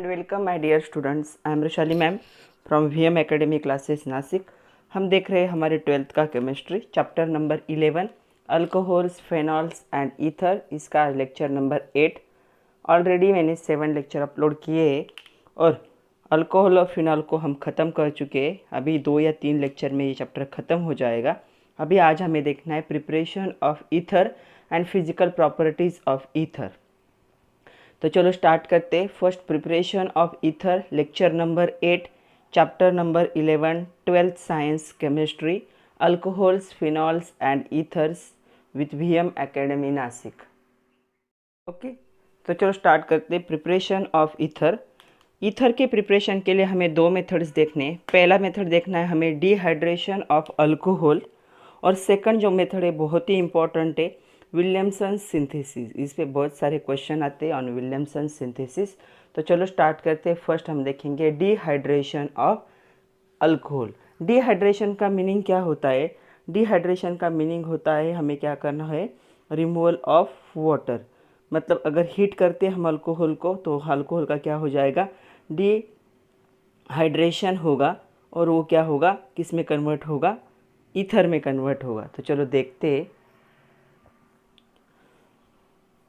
And welcome my dear students. I am Vaishali ma'am from VM academy classes Nashik. हम देख रहे हैं हमारे 12th का chemistry chapter number 11 alcohols, phenols and ether. इसका लेक्चर नंबर 8। ऑलरेडी मैंने 7 लेक्चर अपलोड किए हैं और अल्कोहल और फिनॉल को हम ख़त्म कर चुके हैं। अभी 2 या 3 लेक्चर में ये चैप्टर ख़त्म हो जाएगा। अभी आज हमें देखना है preparation of ether and physical properties of ether. तो चलो स्टार्ट करते हैं। First, preparation of ether, lecture number 8, chapter number 11, 12th science chemistry, alcohols, phenols and ethers with VM academy Nashik. Okay, तो चलो स्टार्ट करते हैं। Preparation of ether. ईथर के preparation के लिए हमें 2 मेथड्स देखने हैं। पहला मेथड देखना है हमें डिहाइड्रेशन ऑफ अल्कोहल, और सेकंड जो मेथड है बहुत ही इंपॉर्टेंट है, विलियमसन सिंथेसिस। इस पे बहुत सारे क्वेश्चन आते हैं ऑन विलियमसन सिंथेसिस। तो चलो स्टार्ट करते हैं। फर्स्ट हम देखेंगे डिहाइड्रेशन ऑफ अल्कोहल। डिहाइड्रेशन का मीनिंग क्या होता है? डिहाइड्रेशन का मीनिंग होता है हमें क्या करना है, रिमूवल ऑफ वाटर। मतलब अगर हीट करते हैं हम अल्कोहल को तो अल्कोहल का क्या हो जाएगा, डिहाइड्रेशन होगा, और वो क्या होगा, किस में कन्वर्ट होगा, ईथर में कन्वर्ट होगा। तो चलो देखते हैं।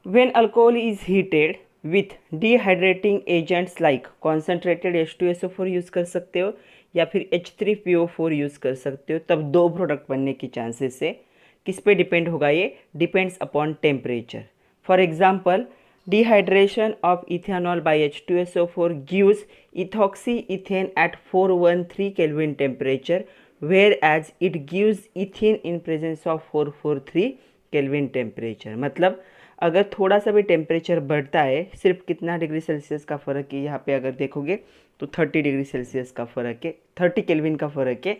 When alcohol is heated with dehydrating agents like concentrated H2SO4 use कर सकते हो या फिर H3PO4 यूज़ कर सकते हो, तब 2 प्रोडक्ट बनने की चांसेस है। किस पे डिपेंड होगा ये? Depends upon temperature. For example, dehydration of ethanol by H2SO4 gives ethoxy ethane at 413 Kelvin temperature, whereas it gives ethene in presence of 443 Kelvin temperature। मतलब अगर थोड़ा सा भी टेम्परेचर बढ़ता है, सिर्फ कितना डिग्री सेल्सियस का फ़र्क है, यहाँ पे अगर देखोगे तो 30 डिग्री सेल्सियस का फ़र्क है, 30 केल्विन का फ़र्क है।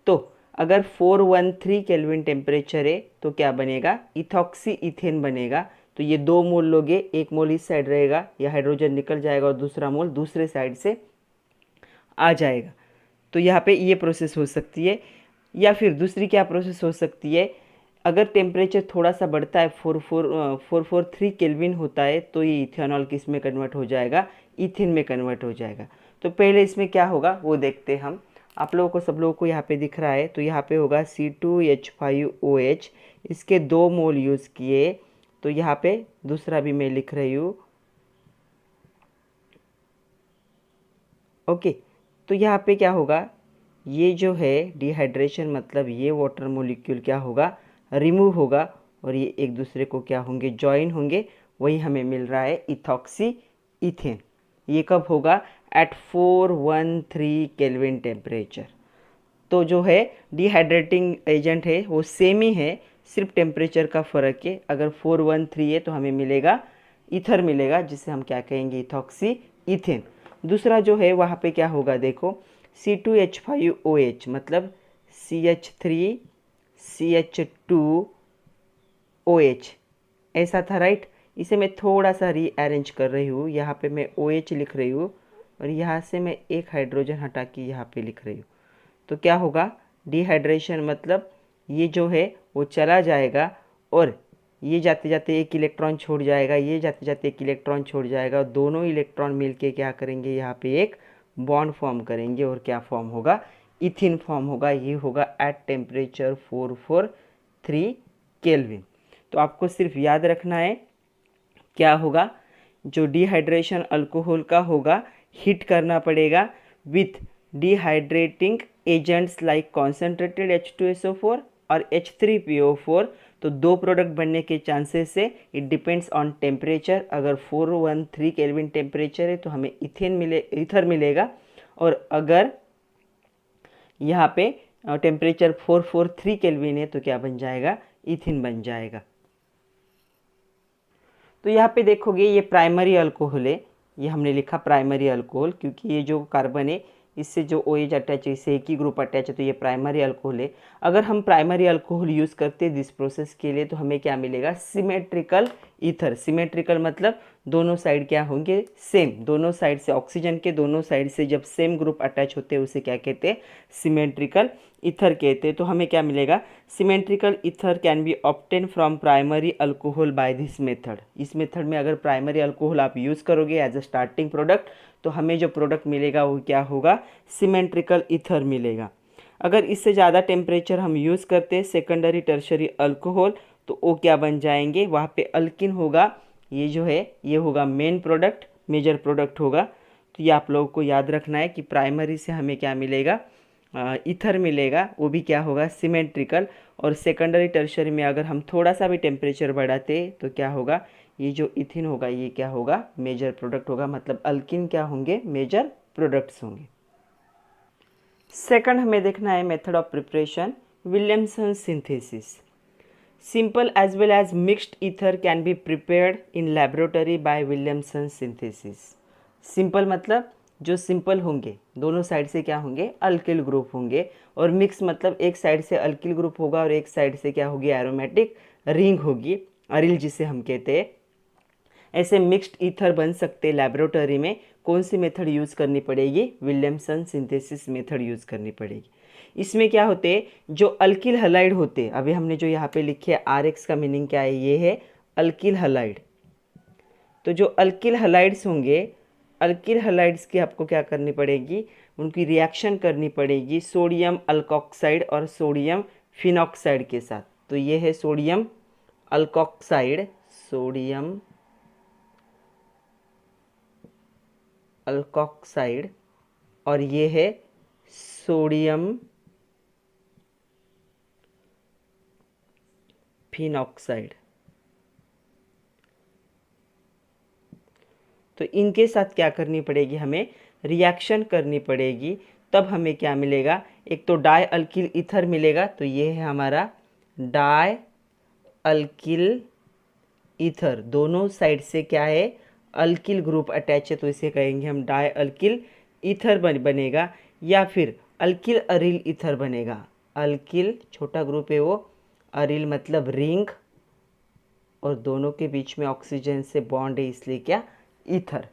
तो अगर 413 केल्विन टेम्परेचर है तो क्या बनेगा, इथॉक्सी इथेन बनेगा। तो ये 2 मोल लोगे, एक मोल इस साइड रहेगा, यह हाइड्रोजन निकल जाएगा और दूसरा मोल दूसरे साइड से आ जाएगा। तो यहाँ पे ये प्रोसेस हो सकती है। या फिर दूसरी क्या प्रोसेस हो सकती है, अगर टेम्परेचर थोड़ा सा बढ़ता है, 443 केल्विन होता है, तो ये इथेनॉल किस में कन्वर्ट हो जाएगा, इथिन में कन्वर्ट हो जाएगा। तो पहले इसमें क्या होगा वो देखते हैं हम। आप लोगों को, सब लोगों को यहाँ पे दिख रहा है, तो यहाँ पे होगा C2H5OH। इसके 2 मोल यूज़ किए, तो यहाँ पे दूसरा भी मैं लिख रही हूँ। ओके, तो यहाँ पे क्या होगा, ये जो है डिहाइड्रेशन, मतलब ये वाटर मोलिक्यूल क्या होगा, रिमूव होगा, और ये एक दूसरे को क्या होंगे, जॉइन होंगे। वही हमें मिल रहा है इथॉक्सी इथेन। ये कब होगा, एट 413 केल्विन टेम्परेचर। तो जो है डिहाइड्रेटिंग एजेंट है वो सेम ही है, सिर्फ टेम्परेचर का फ़र्क है। अगर 413 है तो हमें मिलेगा ईथर मिलेगा, जिसे हम क्या कहेंगे, इथॉक्सी इथेन। दूसरा जो है वहाँ पे क्या होगा, देखो C2H5OH, मतलब CH3CH2OH, ऐसा था राइट। इसे मैं थोड़ा सा रीअरेंज कर रही हूँ, यहाँ पे मैं OH लिख रही हूँ और यहाँ से मैं एक हाइड्रोजन हटा के यहाँ पे लिख रही हूँ। तो क्या होगा, डिहाइड्रेशन मतलब ये जो है वो चला जाएगा, और ये जाते जाते एक इलेक्ट्रॉन छोड़ जाएगा, ये जाते जाते एक इलेक्ट्रॉन छोड़ जाएगा, दोनों इलेक्ट्रॉन मिलके क्या करेंगे, यहाँ पे एक बॉन्ड फॉर्म करेंगे, और क्या फॉर्म होगा, इथिन फॉर्म होगा। ये होगा एट टेम्परेचर 443 केल्विन। तो आपको सिर्फ याद रखना है क्या होगा, जो डिहाइड्रेशन अल्कोहल का होगा, हीट करना पड़ेगा with dehydrating agents like concentrated H2SO4 और H3PO4। तो 2 प्रोडक्ट बनने के चांसेस है। It depends on temperature. अगर 413 केल्विन टेम्परेचर है तो हमें ईथर मिलेगा, और अगर यहाँ पे टेम्परेचर 443 केल्विन है तो क्या बन जाएगा, इथिन बन जाएगा। तो यहाँ पे देखोगे ये प्राइमरी अल्कोहल है, ये हमने लिखा प्राइमरी अल्कोहल, क्योंकि ये जो कार्बन है इससे जो OH अटैच है, इससे एक ही ग्रुप अटैच है, तो ये प्राइमरी अल्कोहल है। अगर हम प्राइमरी अल्कोहल यूज़ करते हैं दिस प्रोसेस के लिए तो हमें क्या मिलेगा, सिमेट्रिकल ईथर। सिमेट्रिकल मतलब दोनों साइड क्या होंगे, सेम। दोनों साइड से, ऑक्सीजन के दोनों साइड से जब सेम ग्रुप अटैच होते हैं उसे क्या कहते हैं, सिमेट्रिकल ईथर कहते हैं। तो हमें क्या मिलेगा, symmetrical ether can be obtain from primary alcohol by this method. इस मेथड में अगर प्राइमरी अल्कोहल आप यूज़ करोगे एज अ स्टार्टिंग प्रोडक्ट तो हमें जो प्रोडक्ट मिलेगा वो क्या होगा, सिमेट्रिकल ईथर मिलेगा। अगर इससे ज़्यादा टेम्परेचर हम यूज़ करते हैं सेकेंडरी टर्शरी अल्कोहल तो वो क्या बन जाएंगे, वहाँ पे अल्किन होगा, ये जो है ये होगा मेन प्रोडक्ट, मेजर प्रोडक्ट होगा। तो ये आप लोगों को याद रखना है कि प्राइमरी से हमें क्या मिलेगा, ईथर मिलेगा, वो भी क्या होगा, सिमेट्रिकल। और सेकेंडरी टर्शरी में अगर हम थोड़ा सा भी टेम्परेचर बढ़ाते तो क्या होगा, ये जो इथिन होगा ये क्या होगा, मेजर प्रोडक्ट होगा, मतलब अल्किन क्या होंगे, मेजर प्रोडक्ट्स होंगे। सेकंड हमें देखना है method of preparation, Williamson synthesis. Simple as well as mixed ether can be prepared in laboratory by Williamson synthesis. Simple मतलब जो सिंपल होंगे दोनों साइड से क्या होंगे, अल्किल ग्रुप होंगे, और मिक्स मतलब एक साइड से अल्किल ग्रुप होगा और एक साइड से क्या होगी, एरोमेटिक रिंग होगी, अरिल जिसे हम कहते हैं। ऐसे मिक्स्ड ईथर बन सकते लैबोरेटरी में, कौन सी मेथड यूज़ करनी पड़ेगी, विलियमसन सिंथेसिस मेथड यूज़ करनी पड़ेगी। इसमें क्या होते हैं, जो अल्किल हलाइड होते, अभी हमने जो यहाँ पे लिखे RX का मीनिंग क्या है, ये है अल्किल हलाइड। तो जो अल्किल हलाइड्स होंगे, अल्किल हलाइड्स की आपको क्या करनी पड़ेगी, उनकी रिएक्शन करनी पड़ेगी सोडियम अल्कोक्साइड और सोडियम फिनॉक्साइड के साथ। तो ये है सोडियम अल्कोक्साइड, सोडियम अल्कोक्साइड, और ये है सोडियम फिनॉक्साइड। तो इनके साथ क्या करनी पड़ेगी, हमें रिएक्शन करनी पड़ेगी, तब हमें क्या मिलेगा, एक तो डाई अल्किल ईथर मिलेगा, तो ये है हमारा डाई अल्किल ईथर, दोनों साइड से क्या है, अल्किल ग्रुप अटैच है, तो इसे कहेंगे हम डाई अल्किल ईथर बनेगा, या फिर अल्किल अरिल ईथर बनेगा। अल्किल छोटा ग्रुप है वो, अरिल मतलब रिंग, और दोनों के बीच में ऑक्सीजन से बॉन्ड है इसलिए क्या, ईथर।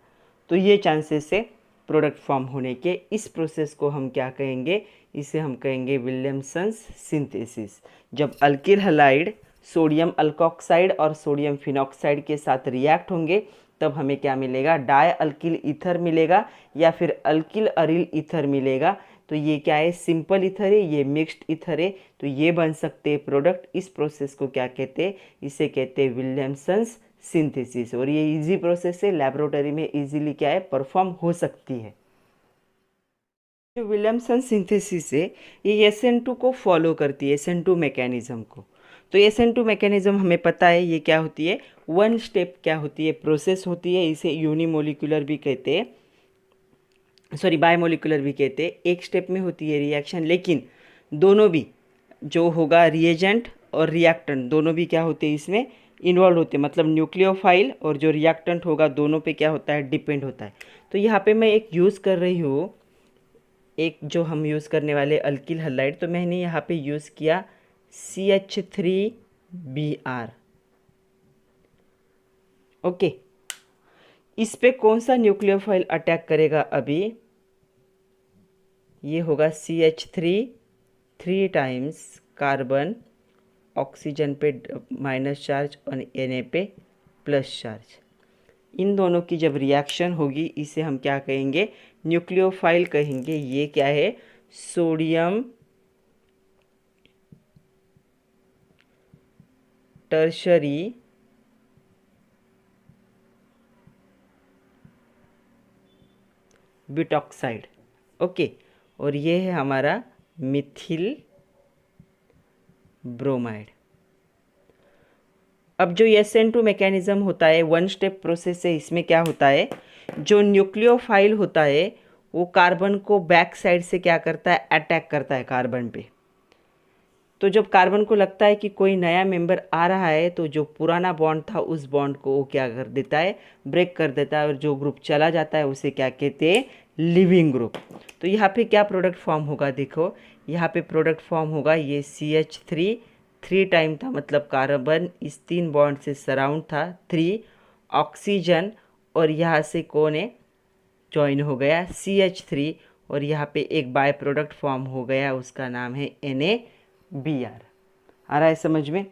तो ये चांसेस है प्रोडक्ट फॉर्म होने के। इस प्रोसेस को हम क्या कहेंगे, इसे हम कहेंगे विलियमसन्स सिंथेसिस। जब अल्किल हलाइड सोडियम अल्कोक्साइड और सोडियम फिनॉक्साइड के साथ रिएक्ट होंगे तब हमें क्या मिलेगा, डाई अल्किल ईथर मिलेगा या फिर अल्किल अरिल ईथर मिलेगा। तो ये क्या है, सिंपल ईथर है, ये मिक्स्ड ईथर है, तो ये बन सकते हैं प्रोडक्ट। इस प्रोसेस को क्या कहते हैं, इसे कहते हैं विलियमसन्स सिंथेसिस। और ये इजी प्रोसेस है, लैबोरेटरी में इजीली क्या है, परफॉर्म हो सकती है। जो विलियमसन सिंथेसिस है ये SN2 को फॉलो करती है, SN2 मैकेनिज्म को। तो SN2 मैकेनिज्म हमें पता है ये क्या होती है, वन स्टेप क्या होती है, प्रोसेस होती है। इसे यूनिमोलिकुलर भी कहते हैं, सॉरी बायमोलिकुलर भी कहते हैं। एक स्टेप में होती है रिएक्शन, लेकिन दोनों भी जो होगा रिएजेंट और रिएक्टेंट दोनों भी क्या होते हैं इसमें इन्वॉल्व होते हैं, मतलब न्यूक्लियोफाइल और जो रिएक्टेंट होगा दोनों पे क्या होता है, डिपेंड होता है। तो यहाँ पे मैं एक यूज़ कर रही हूँ, एक जो हम यूज़ करने वाले अल्किल हलाइड, तो मैंने यहाँ पे यूज़ किया CH3Br। ओके, इस पे कौन सा न्यूक्लियोफाइल अटैक करेगा, अभी ये होगा CH3 3 टाइम्स कार्बन, ऑक्सीजन पे माइनस चार्ज और Na पे प्लस चार्ज। इन दोनों की जब रिएक्शन होगी इसे हम क्या कहेंगे, न्यूक्लियोफाइल कहेंगे। ये क्या है, सोडियम टर्शरी ब्यूटॉक्साइड। ओके, और ये है हमारा मिथिल ब्रोमाइड। अब जो SN2 मैकेनिज्म होता है वन स्टेप प्रोसेस है, इसमें क्या होता है, जो न्यूक्लियोफाइल होता है वो कार्बन को बैक साइड से क्या करता है, अटैक करता है कार्बन पे। तो जब कार्बन को लगता है कि कोई नया मेंबर आ रहा है तो जो पुराना बॉन्ड था उस बॉन्ड को वो क्या कर देता है, ब्रेक कर देता है, और जो ग्रुप चला जाता है उसे क्या कहते हैं, लिविंग ग्रुप। तो यहाँ पे क्या प्रोडक्ट फॉर्म होगा, देखो यहाँ पे प्रोडक्ट फॉर्म होगा, ये CH3 3 टाइम था, मतलब कार्बन इस 3 बॉन्ड से सराउंड था, 3 ऑक्सीजन, और यहाँ से कौन है, ज्वाइन हो गया CH3, और यहाँ पे एक बाय प्रोडक्ट फॉर्म हो गया, उसका नाम है NaBr। आ रहा है समझ में?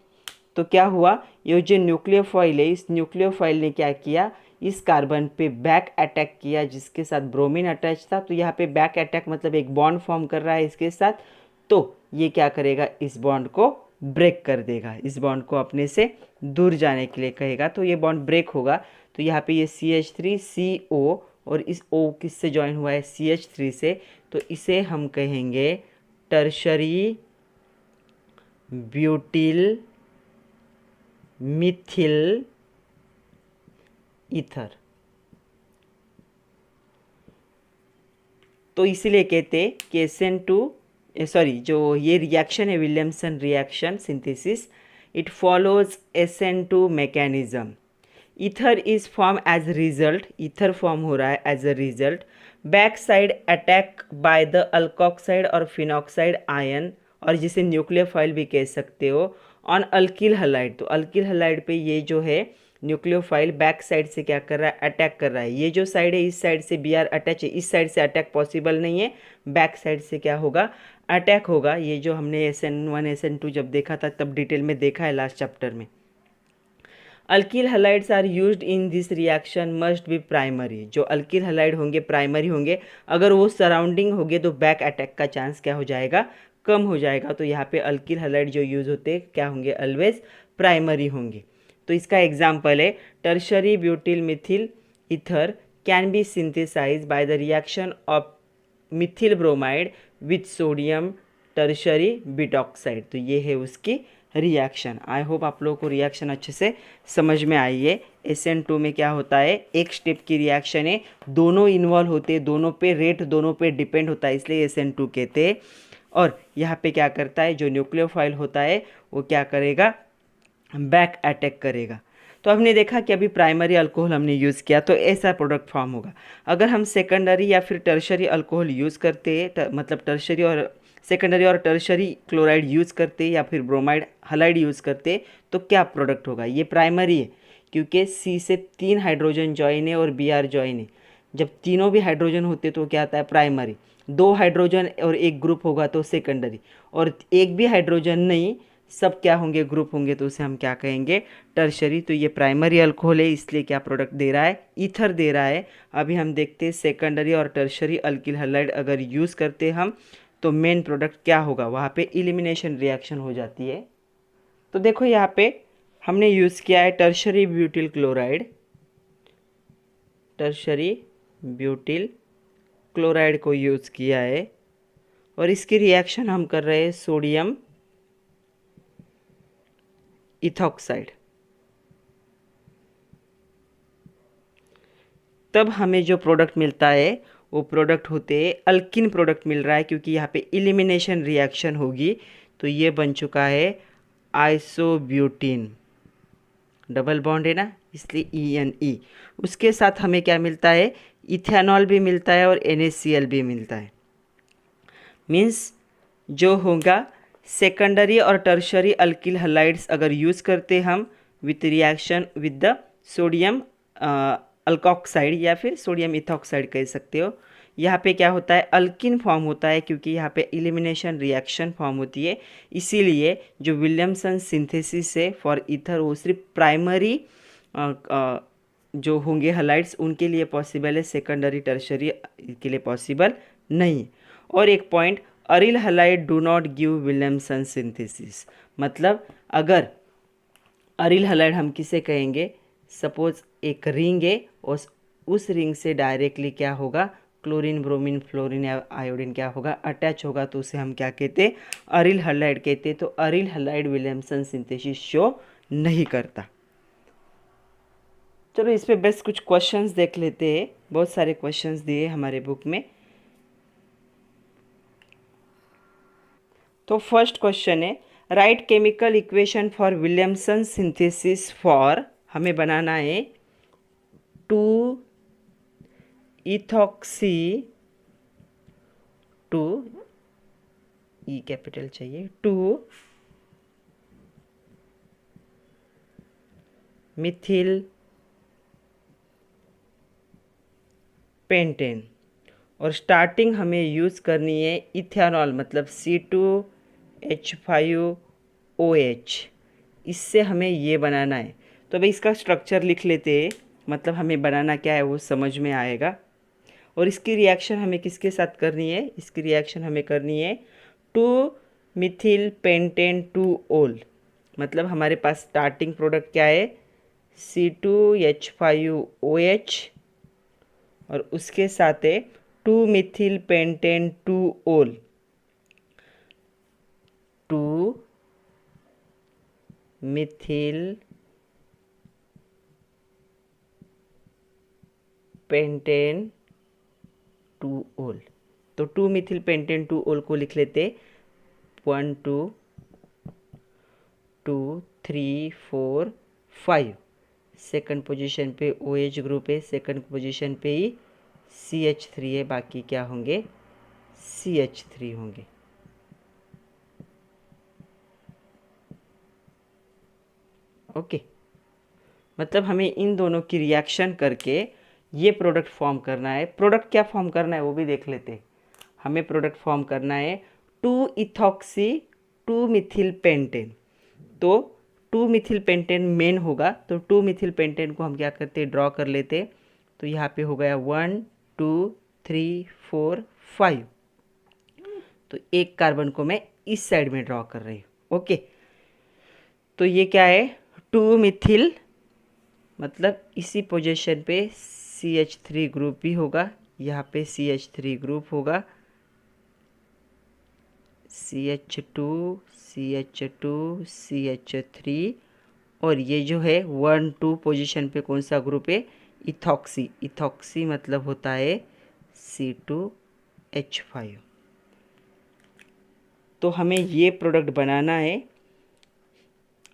तो क्या हुआ, ये जो न्यूक्लियोफाइल है, इस न्यूक्लियोफाइल ने क्या किया, इस कार्बन पे बैक अटैक किया जिसके साथ ब्रोमीन अटैच था। तो यहाँ पे बैक अटैक मतलब एक बॉन्ड फॉर्म कर रहा है इसके साथ, तो ये क्या करेगा, इस बॉन्ड को ब्रेक कर देगा, इस बॉन्ड को अपने से दूर जाने के लिए कहेगा, तो ये बॉन्ड ब्रेक होगा। तो यहाँ पे ये CH3CO और इस O किससे ज्वाइन हुआ है, CH3 से, तो इसे हम कहेंगे टर्शरी ब्यूटिल मिथिल ईथर। तो इसीलिए कहते हैं कि SN2 सॉरी जो ये रिएक्शन है Williamson reaction synthesis, it follows SN2 mechanism. Ether is form as result, ether form हो रहा है as a result, back side attack by the alkoxide और फिनॉक्साइड आयन, और जिसे न्यूक्लियोफाइल भी कह सकते हो, ऑन अल्किल हलाइड। तो अल्किल हलाइड पे ये जो है न्यूक्लियोफाइल बैक साइड से क्या कर रहा है, अटैक कर रहा है। ये जो साइड है इस साइड से Br अटैच है, इस साइड से अटैक पॉसिबल नहीं है, बैक साइड से क्या होगा, अटैक होगा। ये जो हमने SN1 SN2 जब देखा था तब डिटेल में देखा है लास्ट चैप्टर में। Alkyl halides are used in this reaction must be primary. जो अल्किल हलाइड होंगे प्राइमरी होंगे, अगर वो सराउंडिंग होंगे तो बैक अटैक का चांस क्या हो जाएगा, कम हो जाएगा। तो यहाँ पे अल्किल हलाइड जो यूज़ होते हैं क्या होंगे, ऑलवेज प्राइमरी होंगे। तो इसका एग्जाम्पल है tertiary butyl methyl ether can be synthesise by the reaction of methyl bromide with sodium tertiary butoxide. तो ये है उसकी रिएक्शन। आई होप आप लोगों को रिएक्शन अच्छे से समझ में आई है। SN2 में क्या होता है, एक स्टेप की रिएक्शन है, दोनों इन्वॉल्व होते हैं, दोनों पे रेट दोनों पे डिपेंड होता है, इसलिए SN2 कहते हैं। और यहाँ पे क्या करता है, जो न्यूक्लियोफाइल होता है वो क्या करेगा, बैक अटैक करेगा। तो हमने देखा कि अभी प्राइमरी अल्कोहल हमने यूज़ किया तो ऐसा प्रोडक्ट फॉर्म होगा। अगर हम सेकेंडरी या फिर टर्शरी अल्कोहल यूज़ करते हैं, मतलब टर्शरी और सेकेंडरी और टर्शरी क्लोराइड यूज़ करते या फिर ब्रोमाइड हलाइड यूज़ करते, तो क्या प्रोडक्ट होगा, ये प्राइमरी है क्योंकि C से 3 हाइड्रोजन जॉइन है और Br जॉइन है। जब तीनों भी हाइड्रोजन होते तो क्या आता है, प्राइमरी। 2 हाइड्रोजन और एक ग्रुप होगा तो सेकेंडरी, और एक भी हाइड्रोजन नहीं, सब क्या होंगे, ग्रुप होंगे, तो उसे हम क्या कहेंगे, टर्शरी। तो ये प्राइमरी अल्कोहल है, इसलिए क्या प्रोडक्ट दे रहा है, ईथर दे रहा है। अभी हम देखते हैं सेकेंडरी और टर्शरी अल्किल हलाइड अगर यूज़ करते हम तो मेन प्रोडक्ट क्या होगा, वहाँ पे इलिमिनेशन रिएक्शन हो जाती है। तो देखो यहाँ पे हमने यूज़ किया है tertiary butyl chloride, tertiary butyl chloride को यूज़ किया है, और इसकी रिएक्शन हम कर रहे हैं सोडियम इथॉक्साइड। तब हमें जो प्रोडक्ट मिलता है वो प्रोडक्ट होते हैं अल्किन प्रोडक्ट मिल रहा है, क्योंकि यहाँ पे इलिमिनेशन रिएक्शन होगी। तो ये बन चुका है आइसोब्यूटीन, डबल बॉन्ड है ना, इसलिए ENE। उसके साथ हमें क्या मिलता है, इथेनॉल भी मिलता है और NaCl भी मिलता है। मीन्स जो होगा सेकेंडरी और टर्शरी अल्किल हलाइड्स अगर यूज़ करते हम with reaction with the sodium alkoxide या फिर सोडियम इथॉक्साइड कह सकते हो, यहाँ पे क्या होता है, अल्किन फॉर्म होता है, क्योंकि यहाँ पे इलिमिनेशन रिएक्शन फॉर्म होती है। इसीलिए जो विलियमसन सिंथेसिस है फॉर ईथर वो सिर्फ प्राइमरी जो होंगे हलाइड्स उनके लिए पॉसिबल है, सेकेंडरी टर्शरी के लिए पॉसिबल नहीं। और एक point, aryl halide do not give Williamson synthesis. मतलब अगर अरिल हलाइड हम किसे कहेंगे, सपोज एक रिंग है और उस रिंग से डायरेक्टली क्या होगा, क्लोरीन ब्रोमीन फ्लोरीन या आयोडीन क्या होगा, अटैच होगा, तो उसे हम क्या कहते हैं, अरिल हलाइड कहते हैं। तो aryl halide Williamson synthesis show नहीं करता। चलो इस पे बेस्ट कुछ क्वेश्चंस देख लेते हैं, बहुत सारे क्वेश्चंस दिए हमारे बुक में। तो फर्स्ट क्वेश्चन है, write chemical equation for Williamson synthesis for, हमें बनाना है 2 इथॉक्सी 2 ई कैपिटल चाहिए, 2 मिथिल पेंटेन और स्टार्टिंग हमें यूज़ करनी है इथेनॉल, मतलब C2H5OH। इससे हमें ये बनाना है। तो भाई इसका स्ट्रक्चर लिख लेते हैं, मतलब हमें बनाना क्या है वो समझ में आएगा। और इसकी रिएक्शन हमें किसके साथ करनी है? इसकी रिएक्शन हमें करनी है 2-मिथिल पेंटेन 2-ओल। मतलब हमारे पास स्टार्टिंग प्रोडक्ट क्या है? C2H5OH और उसके साथ है 2-मिथिल पेंटेन 2-ओल। 2-मिथिल पेंटेन 2-ओल। तो 2-मिथिल पेंटेन 2-ओल को लिख लेते 1 2 2 3 4 5। सेकंड पोजीशन पे OH ग्रुप है, सेकंड पोजीशन पे ही CH3 है, बाकी क्या होंगे? CH3 होंगे। ओके, मतलब हमें इन दोनों की रिएक्शन करके ये प्रोडक्ट फॉर्म करना है। प्रोडक्ट क्या फॉर्म करना है वो भी देख लेते हैं। हमें प्रोडक्ट फॉर्म करना है 2-इथॉक्सी 2-मिथिल पेंटेन। तो 2-मिथिल पेंटेन मेन होगा, तो 2-मिथिल पेंटेन को हम क्या करते हैं? ड्रॉ कर लेते। तो यहाँ पे हो गया 1 2 3 4 5। तो एक कार्बन को मैं इस साइड में ड्रॉ कर रही हूँ। ओके, तो ये क्या है? 2-मिथिल, मतलब इसी पोजीशन पे CH3 ग्रुप भी होगा, यहाँ पे CH3 ग्रुप होगा, CH2 CH2 CH3। और ये जो है 1 2 पोजीशन पे कौन सा ग्रुप है? इथॉक्सी। इथॉक्सी मतलब होता है C2H5। तो हमें ये प्रोडक्ट बनाना है।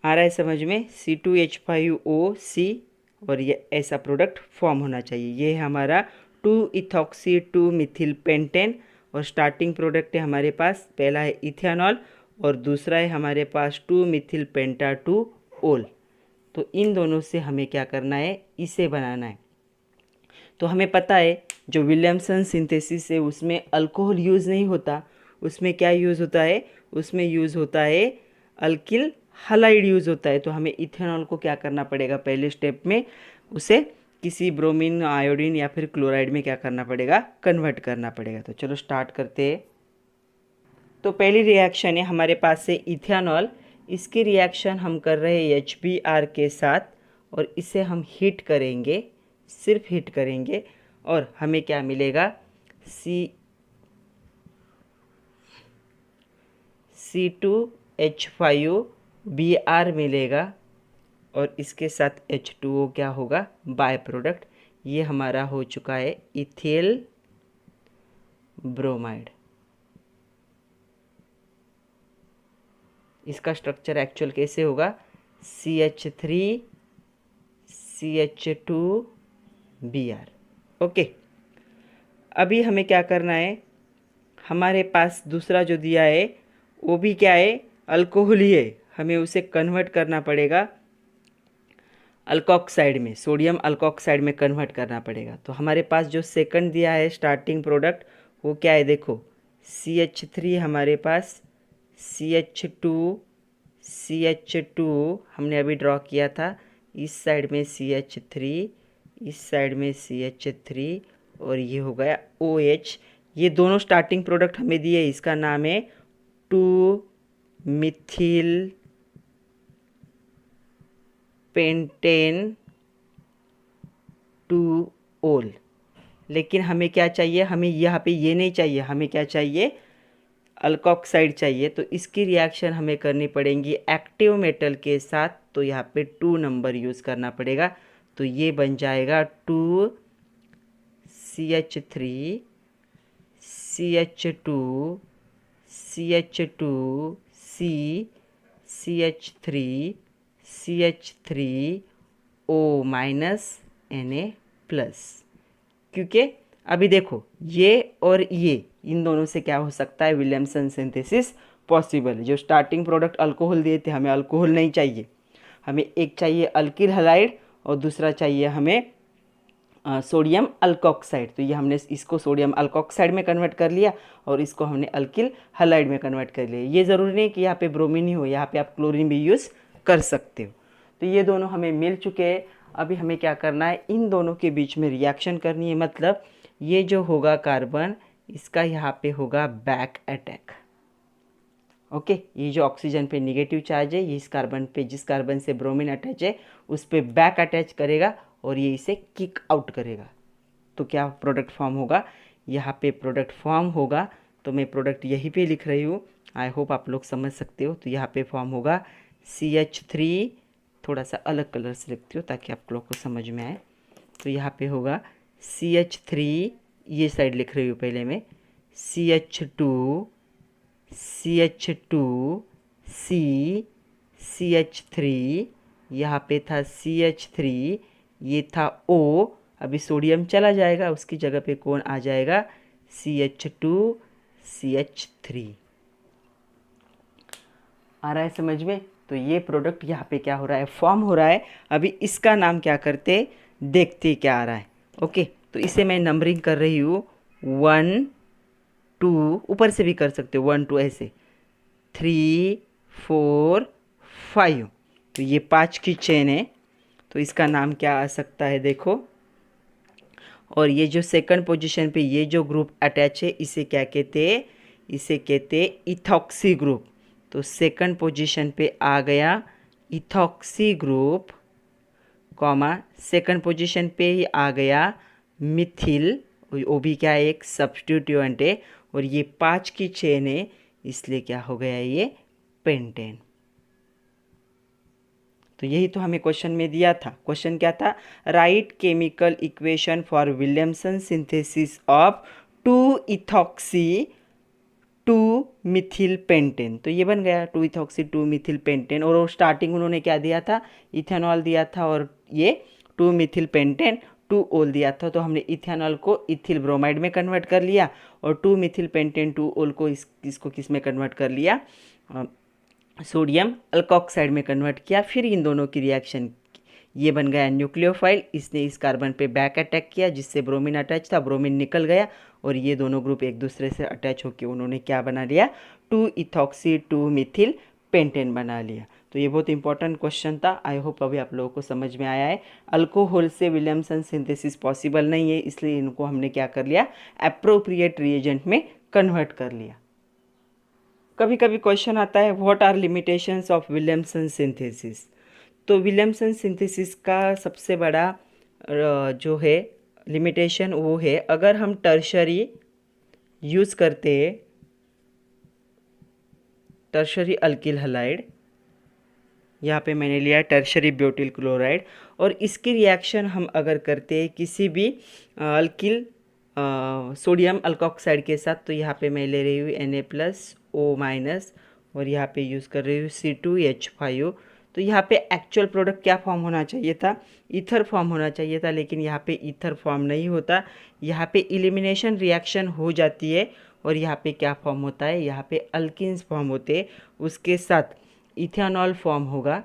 आ रहा है समझ में? C2H5OC और ये ऐसा प्रोडक्ट फॉर्म होना चाहिए। ये है हमारा 2-इथॉक्सी 2-मिथिल पेंटेन और स्टार्टिंग प्रोडक्ट है हमारे पास, पहला है इथेनॉल और दूसरा है हमारे पास 2-मिथिल पेंटा 2-ओल। तो इन दोनों से हमें क्या करना है? इसे बनाना है। तो हमें पता है जो विलियमसन सिंथेसिस है उसमें अल्कोहल यूज़ नहीं होता, उसमें क्या यूज़ होता है? उसमें यूज़ होता है अल्किल हलाइड यूज़ होता है। तो हमें इथेनॉल को क्या करना पड़ेगा? पहले स्टेप में उसे किसी ब्रोमीन, आयोडीन या फिर क्लोराइड में क्या करना पड़ेगा? कन्वर्ट करना पड़ेगा। तो चलो स्टार्ट करते हैं। तो पहली रिएक्शन है हमारे पास से इथेनॉल। इसकी रिएक्शन हम कर रहे हैं HBr के साथ और इसे हम हीट करेंगे, सिर्फ हीट करेंगे और हमें क्या मिलेगा? C2H5Br मिलेगा और इसके साथ H2O क्या होगा? By product. ये हमारा हो चुका है इथेल ब्रोमाइड। इसका स्ट्रक्चर एक्चुअल कैसे होगा? CH3 CH2Br। ओके, अभी हमें क्या करना है? हमारे पास दूसरा जो दिया है वो भी क्या है? अल्कोहल ही है। हमें उसे कन्वर्ट करना पड़ेगा अल्कोक्साइड में, सोडियम अल्कोक्साइड में कन्वर्ट करना पड़ेगा। तो हमारे पास जो सेकंड दिया है स्टार्टिंग प्रोडक्ट वो क्या है? देखो CH3 हमारे पास, CH2 हमने अभी ड्रॉ किया था, इस साइड में CH3, इस साइड में CH3 और ये हो गया OH। ये दोनों स्टार्टिंग प्रोडक्ट हमें दिए, इसका नाम है 2-मिथिल पेंटेन 2-ओल। लेकिन हमें क्या चाहिए? हमें यहाँ पे ये नहीं चाहिए, हमें क्या चाहिए? अल्कोक्साइड चाहिए। तो इसकी रिएक्शन हमें करनी पड़ेगी एक्टिव मेटल के साथ, तो यहाँ पे 2 नंबर यूज़ करना पड़ेगा। तो ये बन जाएगा 2CH3 CH2 CH2C CH3 Na+, क्योंकि अभी देखो ये और ये इन दोनों से क्या हो सकता है? विलियमसन सिंथेसिस पॉसिबल है। जो स्टार्टिंग प्रोडक्ट अल्कोहल दिए थे, हमें अल्कोहल नहीं चाहिए, हमें एक चाहिए अल्किल हलाइड और दूसरा चाहिए हमें सोडियम अल्कोक्साइड। तो ये हमने इसको सोडियम अल्कोक्साइड में कन्वर्ट कर लिया और इसको हमने अल्किल हलाइड में कन्वर्ट कर लिया। ये ज़रूरी नहीं कि यहाँ पे ब्रोमीन ही हो, यहाँ पे आप क्लोरीन भी यूज़ कर सकते हो। तो ये दोनों हमें मिल चुके हैं। अभी हमें क्या करना है, इन दोनों के बीच में रिएक्शन करनी है। मतलब ये जो होगा कार्बन, इसका यहाँ पे होगा बैक अटैक। ओके, ये जो ऑक्सीजन पे निगेटिव चार्ज है, ये इस कार्बन पे, जिस कार्बन से ब्रोमीन अटैच है उस पे बैक अटैच करेगा और ये इसे किक आउट करेगा। तो क्या प्रोडक्ट फॉर्म होगा, यहाँ पे प्रोडक्ट फॉर्म होगा। तो मैं प्रोडक्ट यहीं पे लिख रही हूँ, आई होप आप लोग समझ सकते हो। तो यहाँ पे फॉर्म होगा CH3, थोड़ा सा अलग कलर से लिखती हूँ ताकि आप लोग को समझ में आए। तो यहाँ पे होगा CH3, ये साइड लिख रही हूँ पहले मैं, CH2, C, CH3, यहाँ पे था CH3, ये था O। अभी सोडियम चला जाएगा, उसकी जगह पे कौन आ जाएगा, CH2, CH3। आ रहा है समझ में। तो ये प्रोडक्ट यहाँ पे क्या हो रहा है, फॉर्म हो रहा है। अभी इसका नाम क्या करते, देखते क्या आ रहा है। ओके, तो इसे मैं नंबरिंग कर रही हूँ 1 2, ऊपर से भी कर सकते हो 1 2 ऐसे, 3 4 5। तो ये 5 की चेन है। तो इसका नाम क्या आ सकता है, देखो। और ये जो सेकंड पोजीशन पे ये जो ग्रुप अटैच है, इसे क्या कहते हैं, इसे कहते हैं इथॉक्सी ग्रुप। तो सेकंड पोजीशन पे आ गया ethoxy group, comma, second position पे ही आ गया मिथिल, वो भी क्या है, एक सब्स्टिट्यूएंट है। और ये 5 की चेन है, इसलिए क्या हो गया ये पेंटेन। तो यही तो हमें क्वेश्चन में दिया था। क्वेश्चन क्या था, right chemical equation for Williamson synthesis of 2 ethoxy 2 Mithil pentane. तो ये बन गया 2 इथॉक्सी 2 मिथिल पेंटेन। और स्टार्टिंग उन्होंने क्या दिया था, इथेनॉल दिया था, और ये 2 मिथिल पेंटेन 2 ओल दिया था। तो हमने इथेनॉल को इथिल ब्रोमाइड में कन्वर्ट कर लिया और 2 मिथिल पेंटेन 2 ओल को इसको किस में कन्वर्ट कर लिया, सोडियम अल्कोक्साइड में कन्वर्ट किया। फिर इन दोनों की रिएक्शन, ये बन गया न्यूक्लियोफाइल, इसने इस कार्बन पे बैक अटैक किया, जिससे ब्रोमीन अटैच था, ब्रोमीन निकल गया और ये दोनों ग्रुप एक दूसरे से अटैच होकर उन्होंने क्या बना लिया, 2 इथॉक्सी 2 मिथिल पेंटेन बना लिया। तो ये बहुत इंपॉर्टेंट क्वेश्चन था। आई होप अभी आप लोगों को समझ में आया है। अल्कोहल से विलियमसन सिंथेसिस पॉसिबल नहीं है, इसलिए इनको हमने क्या कर लिया, एप्रोप्रिएट रिएजेंट में कन्वर्ट कर लिया। कभी कभी क्वेश्चन आता है, what are limitations of Williamson synthesis. तो विलियमसन सिंथेसिस का सबसे बड़ा जो है लिमिटेशन वो है, अगर हम टर्शरी यूज़ करते हैं, टर्शरी अल्किल हलाइड, यहाँ पे मैंने लिया टर्शरी ब्यूटिल क्लोराइड, और इसकी रिएक्शन हम अगर करते हैं किसी भी अल्किल सोडियम अल्कोक्साइड के साथ, तो यहाँ पे मैं ले रही हूँ Na+O- और यहाँ पे यूज़ कर रही हूँ C2H5। तो यहाँ पे एक्चुअल प्रोडक्ट क्या फॉर्म होना चाहिए था, ईथर फॉर्म होना चाहिए था, लेकिन यहाँ पे ईथर फॉर्म नहीं होता। यहाँ पे इलिमिनेशन रिएक्शन हो जाती है और यहाँ पे क्या फॉर्म होता है, यहाँ पे अल्किन्स फॉर्म होते हैं, उसके साथ इथेनॉल फॉर्म होगा,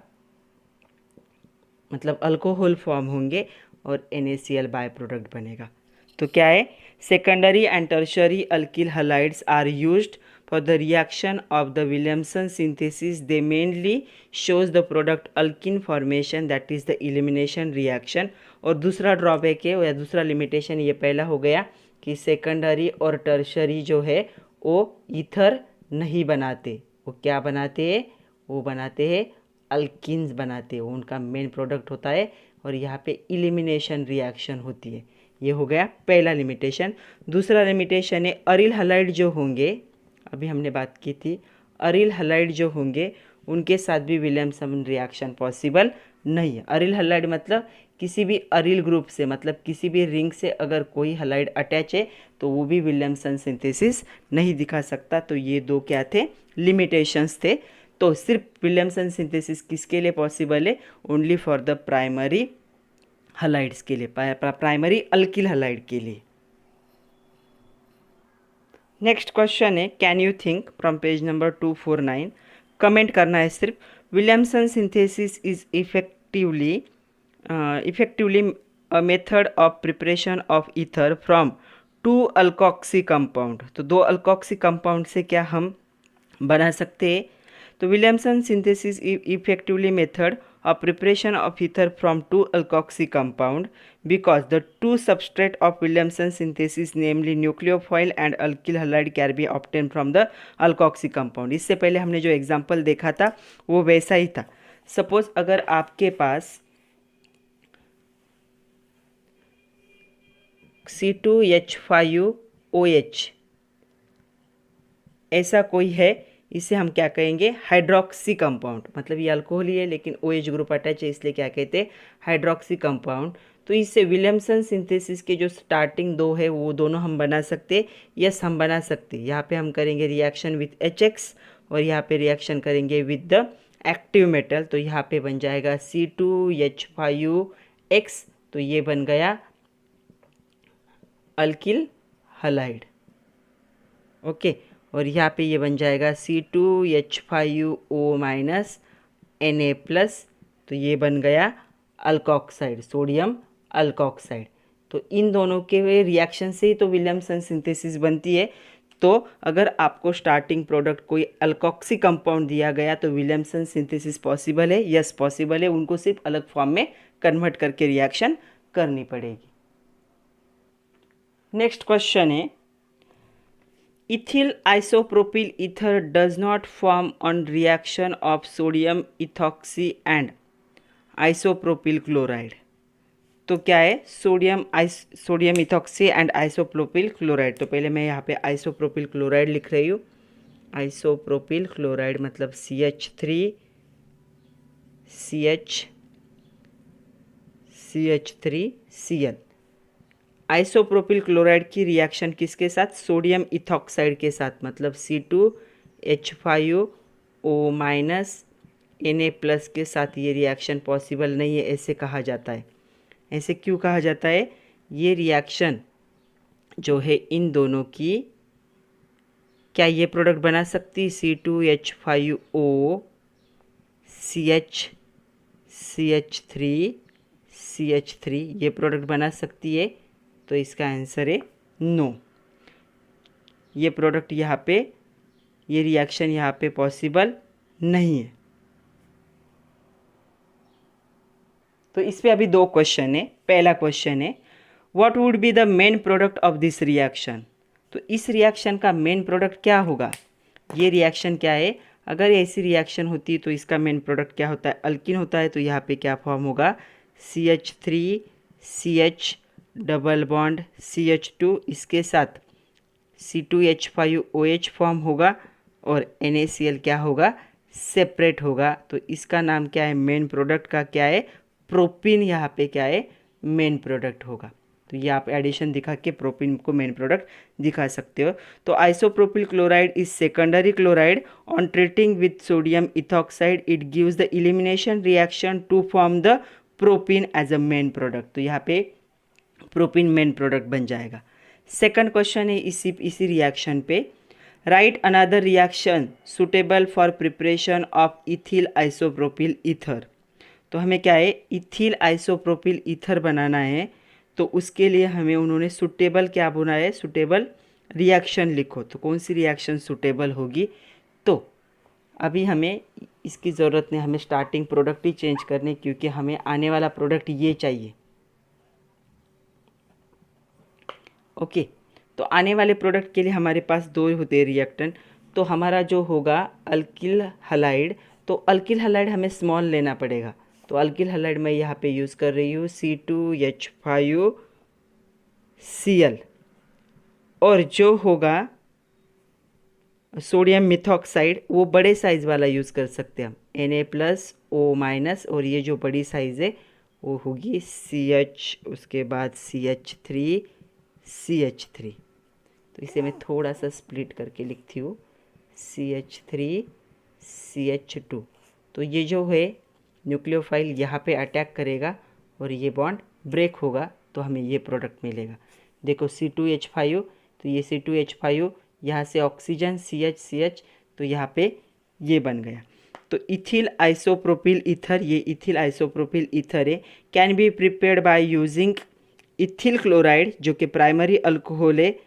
मतलब अल्कोहल फॉर्म होंगे और NaCl बाय प्रोडक्ट बनेगा। तो क्या है, secondary and tertiary alkyl halides are used for the reaction of the Williamson synthesis. They mainly shows the product alkene formation, that is the elimination reaction. और दूसरा drawback है या दूसरा लिमिटेशन ये पहला हो गया कि सेकेंडरी और टर्शरी जो है वो ईथर नहीं बनाते, वो क्या बनाते हैं, वो बनाते हैं अल्किन्स बनाते हैं, वो उनका मेन प्रोडक्ट होता है और यहाँ पे इलिमिनेशन रिएक्शन होती है। ये हो गया पहला लिमिटेशन। दूसरा लिमिटेशन है अरिल हलाइड जो होंगे, अभी हमने बात की थी, अरिल हलाइड जो होंगे उनके साथ भी विलियमसन रिएक्शन पॉसिबल नहीं है। अरिल हलाइड मतलब किसी भी अरिल ग्रुप से, मतलब किसी भी रिंग से अगर कोई हलाइड अटैच है तो वो भी विलियमसन सिंथेसिस नहीं दिखा सकता। तो ये दो क्या थे, लिमिटेशंस थे। तो सिर्फ विलियमसन सिंथेसिस किसके लिए पॉसिबल है, only for the primary halides के लिए, प्राइमरी अल्किल हलाइड के लिए। नेक्स्ट क्वेश्चन है, can you think, from page number 249। Comment करना है सिर्फ, Williamson synthesis is effectively a method of preparation of ether from two alkoxy compound. तो दो अल्कोक्सी कंपाउंड से क्या हम बना सकते हैं? तो Williamson synthesis effectively method of preparation of ether from two alkoxy compound because the two substrate of Williamson synthesis namely nucleophile and alkyl halide can be obtained from the alkoxy compound। इससे पहले हमने जो example देखा था वो वैसा ही था। Suppose अगर आपके पास C2H5OH ऐसा कोई है, इसे हम क्या कहेंगे? Hydroxy compound. मतलब ये अल्कोहल ही है लेकिन OH ग्रुप अटैच है, इसलिए क्या कहते हैं? Hydroxy compound. तो इससे विलियमसन सिंथेसिस के जो स्टार्टिंग दो है वो दोनों हम बना सकते। यस, हम बना सकते। यहाँ पे हम करेंगे रिएक्शन विथ HX और यहाँ पे रिएक्शन करेंगे विथ द एक्टिव मेटल। तो यहाँ पे बन जाएगा C2H5X। तो ये बन गया अल्किल हलाइड। ओके, और यहाँ पे ये बन जाएगा C2H5O- Na+। तो ये बन गया अल्कोक्साइड, सोडियम अल्कोक्साइड। तो इन दोनों के रिएक्शन से ही तो विलियमसन सिंथेसिस बनती है। तो अगर आपको स्टार्टिंग प्रोडक्ट कोई अल्कोक्सी कंपाउंड दिया गया तो विलियमसन सिंथेसिस पॉसिबल है? यस, पॉसिबल है। उनको सिर्फ अलग फॉर्म में कन्वर्ट करके रिएक्शन करनी पड़ेगी। नेक्स्ट क्वेश्चन है, ethyl isopropyl ether does not form on reaction of sodium ethoxy and isopropyl chloride। तो क्या है? Sodium ethoxy and isopropyl chloride. तो पहले मैं यहाँ पे आइसोप्रोपिल क्लोराइड लिख रही हूँ। आइसोप्रोपिल क्लोराइड मतलब CH3CH3Cl। आइसोप्रोपिल क्लोराइड की रिएक्शन किसके साथ? सोडियम इथॉक्साइड के साथ, मतलब C2H5O- Na+ के साथ ये रिएक्शन पॉसिबल नहीं है, ऐसे कहा जाता है। ऐसे क्यों कहा जाता है? ये रिएक्शन जो है इन दोनों की, क्या ये प्रोडक्ट बना सकती? C2H5O CH3 ये प्रोडक्ट बना सकती है? तो इसका आंसर है नो। ये प्रोडक्ट यहाँ पे, ये रिएक्शन यहाँ पे पॉसिबल नहीं है। तो इस पे अभी दो क्वेश्चन है। पहला क्वेश्चन है, what would be the main product of this reaction. तो इस रिएक्शन का मेन प्रोडक्ट क्या होगा? ये रिएक्शन क्या है? अगर ऐसी रिएक्शन होती है तो इसका मेन प्रोडक्ट क्या होता है? अल्किन होता है। तो यहाँ पे क्या फॉर्म होगा? CH3CH डबल बॉन्ड CH2, इसके साथ C2H5OH फॉर्म होगा और NaCl क्या होगा? सेपरेट होगा। तो इसका नाम क्या है? मेन प्रोडक्ट का क्या है? प्रोपिन। यहाँ पे क्या है? मेन प्रोडक्ट होगा। तो ये आप एडिशन दिखा के प्रोपिन को मेन प्रोडक्ट दिखा सकते हो। तो isopropyl chloride is secondary chloride on treating with sodium ethoxide it gives the elimination reaction to form the propene as a main product. तो यहाँ पे प्रोपिन मेन प्रोडक्ट बन जाएगा। सेकंड क्वेश्चन है इसी रिएक्शन पे, right another reaction suitable for preparation of ethyl isopropyl ether. तो हमें क्या है? इथिल आइसोप्रोपिल ईथर बनाना है। तो उसके लिए हमें उन्होंने सुटेबल क्या बनाया है? सुटेबल रिएक्शन लिखो। तो कौन सी रिएक्शन सुटेबल होगी? तो अभी हमें इसकी ज़रूरत नहीं, हमें स्टार्टिंग प्रोडक्ट ही चेंज करने, क्योंकि हमें आने वाला प्रोडक्ट ये चाहिए। ओके, तो आने वाले प्रोडक्ट के लिए हमारे पास दो होते हैं रिएक्टेंट। तो हमारा जो होगा अल्किल हलाइड, तो अल्किल हलाइड हमें स्मॉल लेना पड़ेगा। तो अल्किल हलाइड मैं यहाँ पे यूज़ कर रही हूँ C2H5Cl। और जो होगा सोडियम मिथॉक्साइड वो बड़े साइज़ वाला यूज़ कर सकते हैं हम, Na+O-। और ये जो बड़ी साइज़ है वो होगी CH, उसके बाद CH3। तो इसे मैं थोड़ा सा स्प्लिट करके लिखती हूँ, CH3CH2। तो ये जो है न्यूक्लियोफाइल यहाँ पे अटैक करेगा और ये बॉन्ड ब्रेक होगा, तो हमें ये प्रोडक्ट मिलेगा। देखो C2H5, तो ये C2H5 यहाँ से ऑक्सीजन CH, तो यहाँ पे ये बन गया। तो इथिल आइसोप्रोपिल ईथर, ये इथिल आइसोप्रोपिल ईथर है, can be prepared by using ethyl chloride जो कि प्राइमरी अल्कोहल है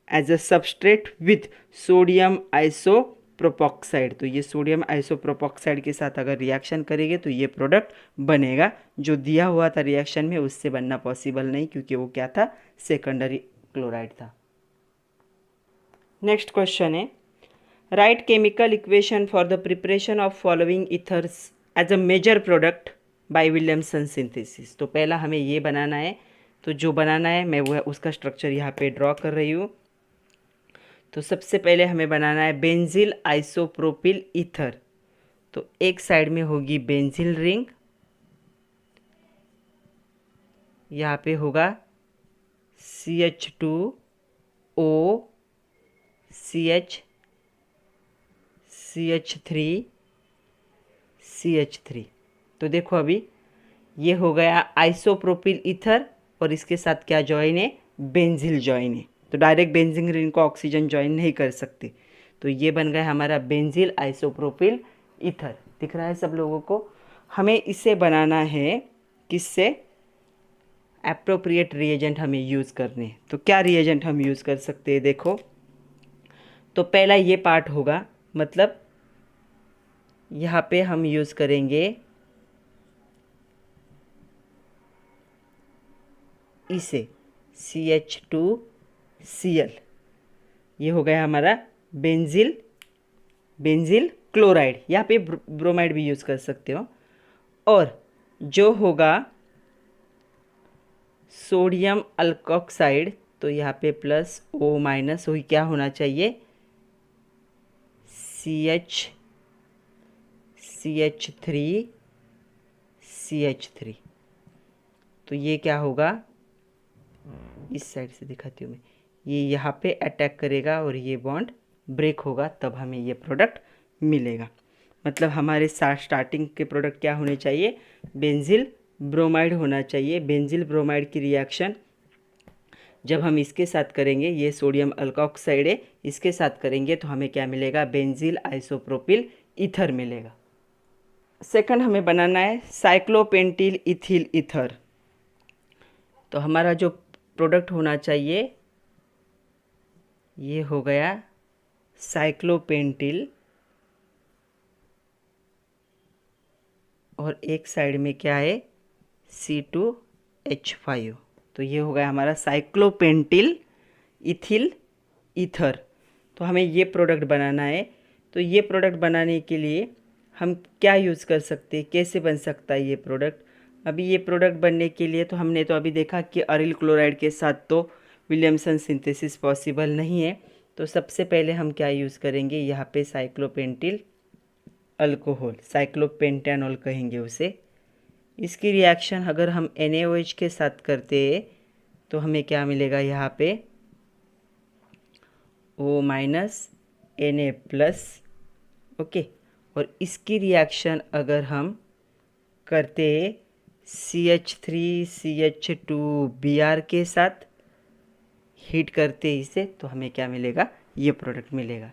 as a substrate with sodium isopropoxide. तो ये सोडियम आइसोप्रोपॉक्साइड के साथ अगर रिएक्शन करेंगे तो ये प्रोडक्ट बनेगा। जो दिया हुआ था रिएक्शन में उससे बनना पॉसिबल नहीं, क्योंकि वो क्या था, सेकेंडरी क्लोराइड था। नेक्स्ट क्वेश्चन है, write chemical equation for the preparation of following ethers as a major product by Williamson synthesis. तो पहला हमें ये बनाना है, तो जो बनाना है मैं वो उसका स्ट्रक्चर यहाँ पे ड्रॉ कर रही हूँ। तो सबसे पहले हमें बनाना है बेंजिल आइसोप्रोपिल ईथर। तो एक साइड में होगी बेंजिल रिंग, यहाँ पे होगा CH2O CH3 तो देखो अभी ये हो गया आइसोप्रोपिल ईथर और इसके साथ क्या जॉइन है, बेंजिल जॉइन है। तो डायरेक्ट बेंजिल रिंग को ऑक्सीजन जॉइन नहीं कर सकते, तो ये बन गया हमारा बेंजिल आइसोप्रोपिल ईथर। दिख रहा है सब लोगों को। हमें इसे बनाना है किससे, एप्रोप्रिएट रिएजेंट हमें यूज़ करने हैं। तो क्या रिएजेंट हम यूज़ कर सकते हैं, देखो। तो पहला ये पार्ट होगा, मतलब यहाँ पे हम यूज़ करेंगे इसे CH2Cl। ये हो गया हमारा बेंजिल क्लोराइड, यहाँ पे ब्रोमाइड भी यूज़ कर सकते हो। और जो होगा सोडियम अल्कोक्साइड, तो यहाँ पे +O- वही क्या होना चाहिए, CH3 तो ये क्या होगा, इस साइड से दिखाती हूँ मैं, ये यहाँ पे अटैक करेगा और ये बॉन्ड ब्रेक होगा, तब हमें ये प्रोडक्ट मिलेगा। मतलब हमारे साथ स्टार्टिंग के प्रोडक्ट क्या होने चाहिए, बेंजिल ब्रोमाइड होना चाहिए। बेंजिल ब्रोमाइड की रिएक्शन जब हम इसके साथ करेंगे, ये सोडियम अल्कोक्साइड है, इसके साथ करेंगे तो हमें क्या मिलेगा, बेंजिल आइसोप्रोपिल ईथर मिलेगा। सेकंड हमें बनाना है साइक्लोपेंटिल इथिल ईथर। तो हमारा जो प्रोडक्ट होना चाहिए ये हो गया साइक्लोपेंटिल, और एक साइड में क्या है, C2H5। तो ये हो गया हमारा साइक्लोपेंटिल इथिल ईथर। तो हमें ये प्रोडक्ट बनाना है। तो ये प्रोडक्ट बनाने के लिए हम क्या यूज़ कर सकते हैं, कैसे बन सकता है ये प्रोडक्ट। अभी ये प्रोडक्ट बनने के लिए तो हमने तो अभी देखा कि अरिल क्लोराइड के साथ तो विलियमसन सिंथेसिस पॉसिबल नहीं है। तो सबसे पहले हम क्या यूज़ करेंगे, यहाँ पे साइक्लोपेंटिल अल्कोहल, साइक्लोपेंटेनॉल कहेंगे उसे। इसकी रिएक्शन अगर हम NaOH के साथ करते हैं तो हमें क्या मिलेगा, यहाँ पे O- Na+, ओके। और इसकी रिएक्शन अगर हम करते CH3CH2Br के साथ हीट करते इसे, तो हमें क्या मिलेगा, ये प्रोडक्ट मिलेगा।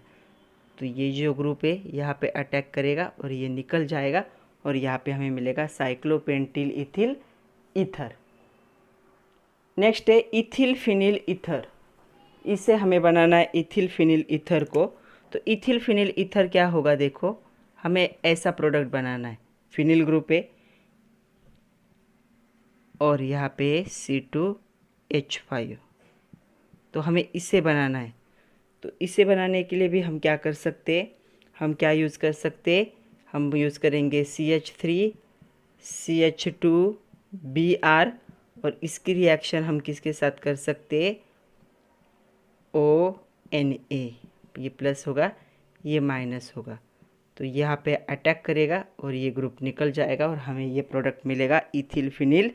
तो ये जो ग्रुप है यहाँ पे अटैक करेगा और ये निकल जाएगा और यहाँ पे हमें मिलेगा साइक्लोपेंटिल इथिल ईथर। नेक्स्ट है इथिल फिनिल ईथर। इसे हमें बनाना है इथिल फिनिल ईथर को। तो इथिल फिनिल ईथर क्या होगा, देखो हमें ऐसा प्रोडक्ट बनाना है, फिनिल ग्रुप है और यहाँ पे C2H5। तो हमें इसे बनाना है। तो इसे बनाने के लिए भी हम क्या कर सकते हैं, हम क्या यूज़ कर सकते हैं, हम यूज़ करेंगे CH3CH2Br और इसकी रिएक्शन हम किसके साथ कर सकते हैं, ONA। ये प्लस होगा, ये माइनस होगा, तो यहाँ पे अटैक करेगा और ये ग्रुप निकल जाएगा और हमें ये प्रोडक्ट मिलेगा ethyl phenyl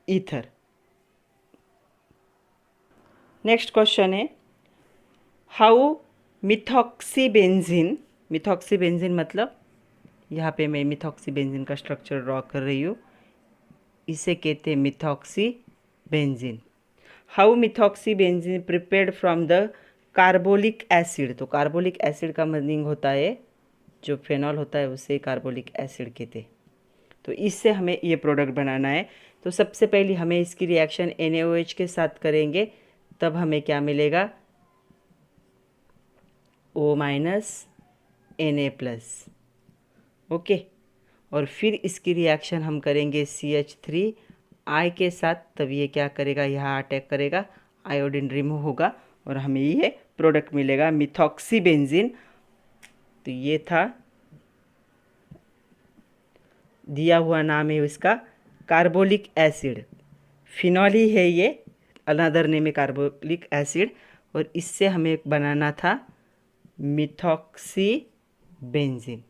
ether. Next question है हाउ मिथॉक्सीबेंजीन, मिथॉक्सीबेंजीन मतलब यहाँ पे मैं मिथॉक्सीबेंजीन का स्ट्रक्चर ड्रॉ कर रही हूँ, इसे कहते हैं methoxybenzene. How methoxybenzene prepared from the carbolic acid. तो कार्बोलिक एसिड का मीनिंग होता है जो फेनॉल होता है उसे कार्बोलिक एसिड कहते हैं। तो इससे हमें ये प्रोडक्ट बनाना है। तो सबसे पहले हमें इसकी रिएक्शन NaOH के साथ करेंगे, तब हमें क्या मिलेगा, O Na+, ओके। और फिर इसकी रिएक्शन हम करेंगे CH3I के साथ, तब ये क्या करेगा, यहाँ अटैक करेगा, आयोडीन रिमूव होगा और हमें ये प्रोडक्ट मिलेगा मिथॉक्सीबेंजीन। तो ये था, दिया हुआ नाम है इसका कार्बोलिक एसिड, फिनॉल ही है ये, अनदर नेम है कार्बोलिक एसिड, और इससे हमें बनाना था मिथॉक्सीबेंजीन।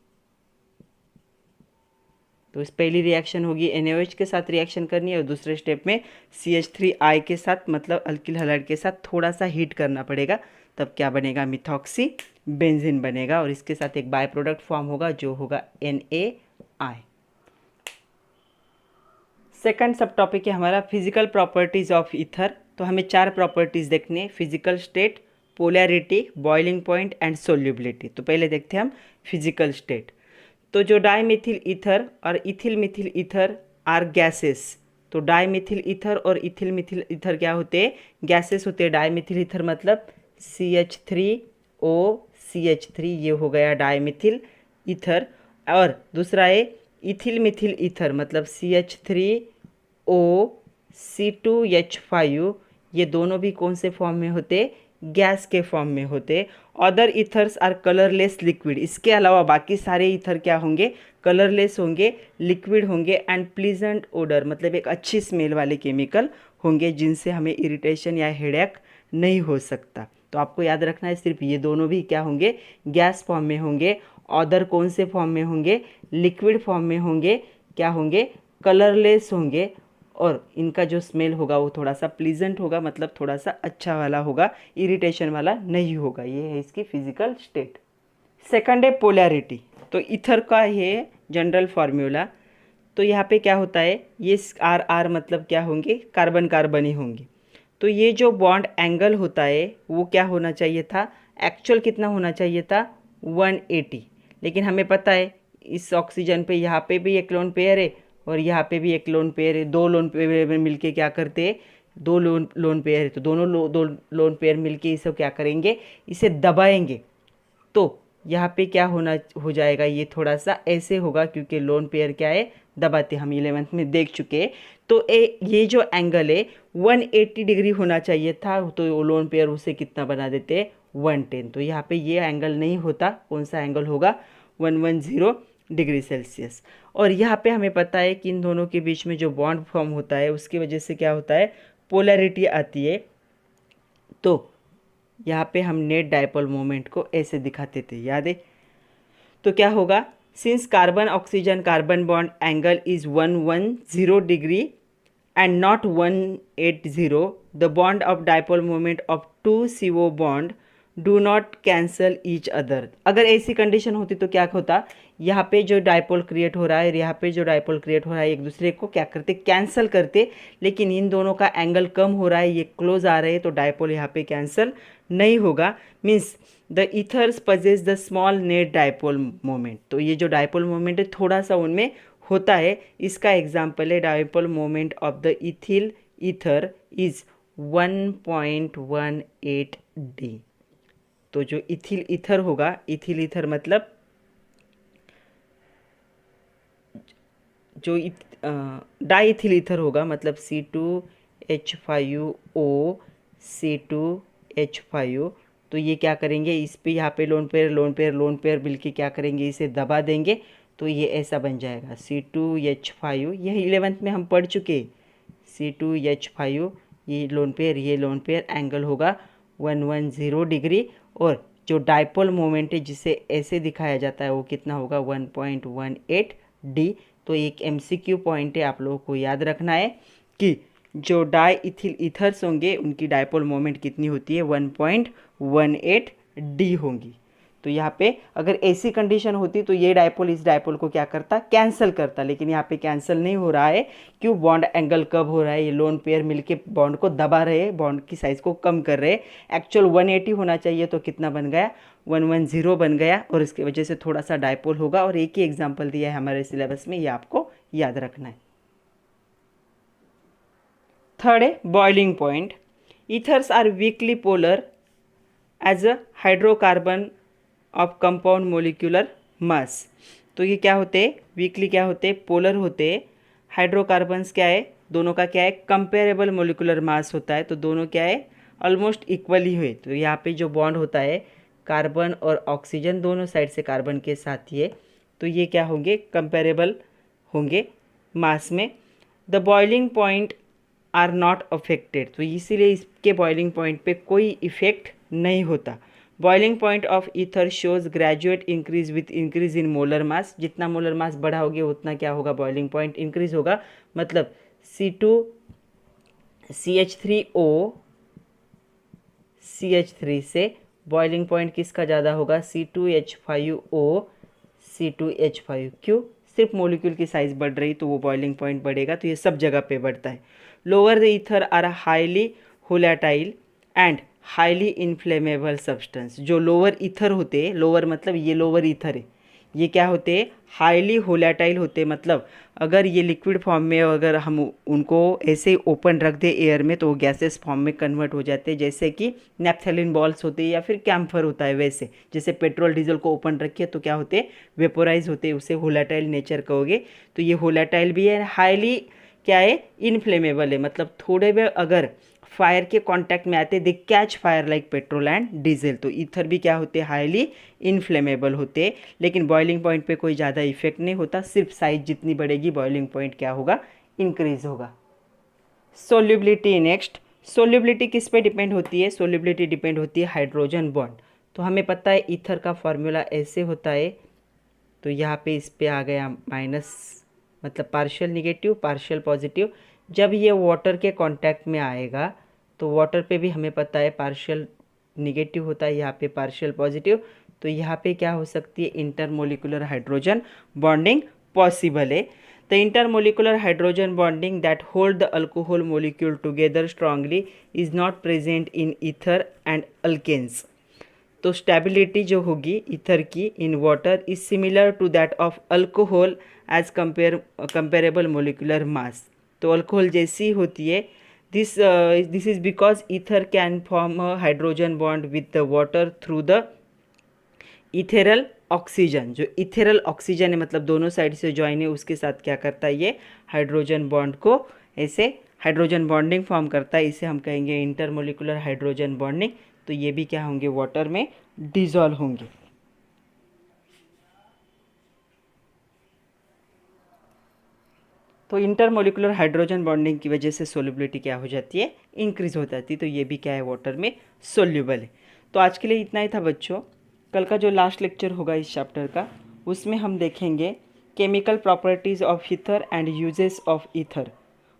तो इस पहली रिएक्शन होगी NaOH के साथ रिएक्शन करनी है, और दूसरे स्टेप में CH3I के साथ, मतलब अल्किल हैलाइड के साथ थोड़ा सा हीट करना पड़ेगा, तब क्या बनेगा, मिथॉक्सीबेंजीन बनेगा, और इसके साथ एक बाय प्रोडक्ट फॉर्म होगा जो होगा NaI। सेकंड सब टॉपिक है हमारा फिजिकल प्रॉपर्टीज़ ऑफ ईथर। तो हमें 4 प्रॉपर्टीज़ देखने हैं, physical state, polarity, boiling point and solubility. तो पहले देखते हैं हम फिजिकल स्टेट। तो जो डाईमिथिल ईथर और ethyl methyl ether are gases. तो डाईमिथिल ईथर और इथिल मिथिल ईथर क्या होते हैं, गैसेस होते हैं। डाईमिथिल ईथर मतलब CH3O CH3, ये हो गया डाईमिथिल ईथर। और दूसरा है इथिल मिथिल ईथर मतलब CH3O C2H5, ये दोनों भी कौन से फॉर्म में होते, गैस के फॉर्म में होते। Other ethers are colourless liquid, इसके अलावा बाकी सारे ईथर क्या होंगे, कलरलेस होंगे, लिक्विड होंगे, एंड प्लीजेंट ओडर मतलब एक अच्छी स्मेल वाले केमिकल होंगे, जिनसे हमें इरिटेशन या हेडेक नहीं हो सकता। तो आपको याद रखना है सिर्फ ये दोनों भी क्या होंगे, गैस फॉर्म में होंगे। अदर कौन से फॉर्म में होंगे, लिक्विड फॉर्म में होंगे, क्या होंगे, कलरलेस होंगे, और इनका जो स्मेल होगा वो थोड़ा सा प्लीजेंट होगा, मतलब थोड़ा सा अच्छा वाला होगा, इरिटेशन वाला नहीं होगा। ये है इसकी फिजिकल स्टेट। सेकंड है पोलैरिटी। तो ईथर का ये जनरल फार्मूला। तो यहाँ पे क्या होता है, ये आर मतलब क्या होंगे, कार्बन कार्बन ही होंगे। तो ये जो बॉन्ड एंगल होता है वो क्या होना चाहिए था, एक्चुअल कितना होना चाहिए था, 180। लेकिन हमें पता है इस ऑक्सीजन पे यहाँ पे भी एक लोन पेयर है और यहाँ पे भी एक लोन पेयर है, 2 लोन पेयर में मिलके क्या करते हैं, 2 लोन पेयर है, तो दोनों 2 लोन पेयर मिलके इसे क्या करेंगे, इसे दबाएंगे। तो यहाँ पे क्या होना हो जाएगा, ये थोड़ा सा ऐसे होगा, क्योंकि लोन पेयर क्या है, दबाते, हम 11th में देख चुके हैं। तो ये जो एंगल है 180 डिग्री होना चाहिए था, तो लोन पेयर उसे कितना बना देते, 110। तो यहाँ पे ये एंगल नहीं होता, कौन सा एंगल होगा, 110 डिग्री सेल्सियस। और यहाँ पे हमें पता है कि इन दोनों के बीच में जो बॉन्ड फॉर्म होता है उसकी वजह से क्या होता है, पोलैरिटी आती है। तो यहाँ पे हम नेट डायपोल मोमेंट को ऐसे दिखाते थे, याद है। तो क्या होगा, since carbon oxygen carbon bond angle is 110 degree and not 180, the bond of dipole moment of 2 CO bond do not cancel each other. अगर ऐसी कंडीशन होती तो क्या होता, यहाँ पे जो डायपोल क्रिएट हो रहा है, यहाँ पे जो डायपोल क्रिएट हो रहा है, एक दूसरे को क्या करते, कैंसल करते। लेकिन इन दोनों का एंगल कम हो रहा है, ये क्लोज आ रहे हैं, तो डायपोल यहाँ पे कैंसल नहीं होगा। Means the ethers possess the small net dipole moment. तो ये जो डायपोल मोमेंट है थोड़ा सा उनमें होता है। इसका एग्जाम्पल है dipole moment of the ethyl ether is 1.18 D। तो जो इथिल ईथर होगा, इथिल ईथर मतलब जो डाईथिल ईथर होगा, मतलब C2H5O C2H5। तो ये क्या करेंगे, इस पे यहाँ पे lone pair lone pair lone pair मिलके क्या करेंगे, इसे दबा देंगे, तो ये ऐसा बन जाएगा C2H5। यह 11th में हम पढ़ चुके, C2H5, ये लोन पेयर एंगल होगा 110 डिग्री। और जो डायपोल मोमेंट है जिसे ऐसे दिखाया जाता है वो कितना होगा, 1.18 D। तो एक MCQ पॉइंट है, आप लोगों को याद रखना है कि जो डाई इथिल ईथर्स होंगे उनकी डायपोल मोमेंट कितनी होती है, 1.18 D होंगी। तो यहाँ पे अगर ऐसी कंडीशन होती तो ये डायपोल इस डायपोल को क्या करता, कैंसिल करता, लेकिन यहाँ पे कैंसिल नहीं हो रहा है। क्यों? बॉन्ड एंगल कब हो रहा है, ये लोन पेयर मिलके बॉन्ड को दबा रहे हैं, बॉन्ड की साइज को कम कर रहे हैं। एक्चुअल 180 होना चाहिए तो कितना बन गया, 110 बन गया, और इसकी वजह से थोड़ा सा डायपोल होगा। और एक ही एग्जाम्पल दिया है हमारे सिलेबस में, ये आपको याद रखना है। थर्ड है boiling point. Ethers are weakly polar as a hydrocarbon of compound molecular mass. तो ये क्या होते हैं, वीकली क्या होते हैं, पोलर होते हैं। हाइड्रोकार्बन्स क्या है, दोनों का क्या है, कंपेरेबल मोलिकुलर मास होता है, तो दोनों क्या है, ऑलमोस्ट इक्वली हुए। तो यहाँ पे जो बॉन्ड होता है कार्बन और ऑक्सीजन दोनों साइड से कार्बन के साथ ही है, तो ये क्या होंगे, कंपेरेबल होंगे मास में। The boiling point are not affected, तो इसीलिए इसके बॉइलिंग पॉइंट पे कोई इफेक्ट नहीं होता। Boiling point of ether shows graduate increase with increase in molar mass. जितना मोलर मास बढ़ाओगे उतना क्या होगा, बॉइलिंग पॉइंट इंक्रीज होगा। मतलब C2CH3O CH3 से बॉइलिंग पॉइंट किसका ज़्यादा होगा, C2H5O C2H5। क्यों? सिर्फ मोलिक्यूल की साइज बढ़ रही तो वो बॉइलिंग पॉइंट बढ़ेगा, तो ये सब जगह पे बढ़ता है। Lower the ether are highly volatile and highly inflammable substance. जो लोअर ईथर होते हैं, लोअर मतलब ये लोअर ईथर है, ये क्या होते हैं, हाईली होलाटाइल होते हैं। मतलब अगर ये लिक्विड फॉर्म में अगर हम उनको ऐसे ओपन रख दें एयर में तो वो गैसेस फॉर्म में कन्वर्ट हो जाते हैं, जैसे कि नैप्थेलिन बॉल्स होते हैं या फिर कैम्फर होता है। वैसे जैसे पेट्रोल डीजल को ओपन रखिए तो क्या होते हैं, वेपोराइज होते हैं, उसे होलाटाइल नेचर कहोगे। तो ये होलाटाइल भी है, हाईली क्या है, इनफ्लेमेबल है। मतलब थोड़े भी अगर फायर के कांटेक्ट में आते they catch fire like petrol and diesel. तो ईथर भी क्या होते हैं, हाईली इनफ्लेमेबल होते हैं, लेकिन बॉइलिंग पॉइंट पे कोई ज़्यादा इफेक्ट नहीं होता। सिर्फ साइज जितनी बढ़ेगी बॉइलिंग पॉइंट क्या होगा, इंक्रीज होगा। Solubility next. सोल्यूबिलिटी किस पे डिपेंड होती है, सोल्यूबिलिटी डिपेंड होती है हाइड्रोजन बॉन्ड। तो हमें पता है ईथर का फॉर्मूला ऐसे होता है, तो यहाँ पे इस पे आ गया माइनस, मतलब पार्शियल निगेटिव पार्शियल पॉजिटिव। जब ये वाटर के कांटेक्ट में आएगा तो वाटर पे भी हमें पता है पार्शियल निगेटिव होता है, यहाँ पे पार्शियल पॉजिटिव। तो यहाँ पे क्या हो सकती है, इंटरमोलिकुलर हाइड्रोजन बॉन्डिंग पॉसिबल है। The intermolecular hydrogen bonding that hold the alcohol molecule together strongly is not present in ether and alkanes. तो स्टेबिलिटी जो होगी ईथर की in water is similar to that of alcohol as comparable molecular mass. तो alcohol जैसी होती है। This is because ether can form a hydrogen bond with the water through the ethereal oxygen. जो ethereal oxygen है मतलब दोनों side से join है, उसके साथ क्या करता है, ये हाइड्रोजन बॉन्ड को ऐसे हाइड्रोजन बॉन्डिंग फॉर्म करता है। इसे हम कहेंगे इंटरमोलिकुलर हाइड्रोजन बॉन्डिंग। तो ये भी क्या होंगे, वाटर में डिजॉल्व होंगे। तो इंटरमोलिकुलर हाइड्रोजन बॉन्डिंग की वजह से सोल्युबिलिटी क्या हो जाती है, इंक्रीज हो जाती है। तो ये भी क्या है, वाटर में सोल्यूबल है। तो आज के लिए इतना ही था बच्चों। कल का जो लास्ट लेक्चर होगा इस चैप्टर का, उसमें हम देखेंगे chemical properties of ether and uses of ether.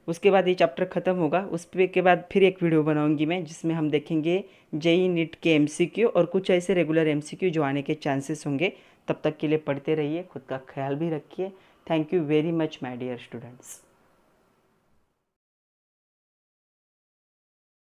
उसके बाद ये चैप्टर ख़त्म होगा। उस पे के बाद फिर एक वीडियो बनाऊंगी मैं, जिसमें हम देखेंगे जेई नीट के एमसीक्यू और कुछ ऐसे रेगुलर एमसीक्यू जो आने के चांसेस होंगे। तब तक के लिए पढ़ते रहिए, खुद का ख्याल भी रखिए। Thank you very much my dear students.